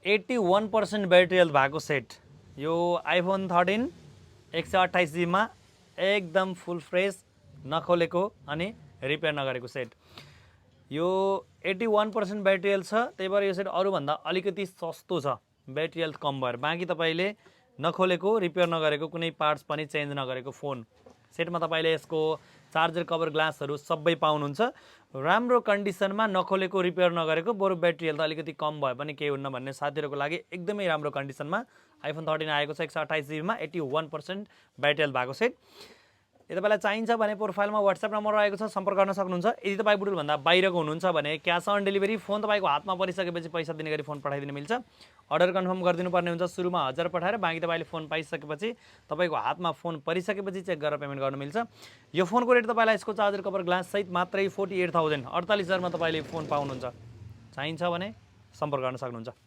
81% battery health भएको set यो iPhone 13 128 जीबीमा एकदम फुल फ्रेस नखोलेको अनि रिपेयर नगरेको सेट यो 81% ब्याट्री हेल्थ छ त्यही भएर यो सेट अरूभन्दा अलिकति सस्तो छ ब्याट्री हेल्थ कम भएर बाँकी तपाईँले नखोलेको रिपेयर नगरेको कुनै पार्ट्स पनि चेन्ज नगरेको फोन सेटमा तपाईँले यसको चार्जर कभर ग्लासहरू सबै पाउनुहुन्छ राम्रो कन्डिसनमा नखोलेको रिपेयर नगरेको बरु ब्याट्री हेल्थ अलिकति कम भए पनि केही हुन्न भन्ने साथीहरूको लागि एकदमै राम्रो कन्डिसनमा आइफोन 13 आएको छ 128 जीबीमा 81% ब्याट्री हेल्थ भएको सेट यदि तपाईँलाई चाहिन्छ भने प्रोफाइलमा WhatsApp नम्बर रहेको छ सम्पर्क गर्न सक्नुहुन्छ यदि तपाईँ बुटुलभन्दा बाहिरको हुनुहुन्छ भने क्यास अन डेलिभरी फोन तपाईँको हातमा परिसकेपछि पैसा दिने गरी फोन पठाइदिन मिल्छ अर्डर कन्फर्म गरिदिनु पर्ने हुन्छ सुरुमा 1000 पठाएर बाँकी तपाईँले फोन पाइसकेपछि तपाईँको हातमा फोन परिसकेपछि चेक गरेर पेमेन्ट गर्नु मिल्छ यो फोनको रेट तपाईँलाई यसको चार्जर कभर ग्लास सहित मात्रै 48,000 48,000मा तपाईँले फोन पाउनुहुन्छ चाहिन्छ भने सम्पर्क गर्न सक्नुहुन्छ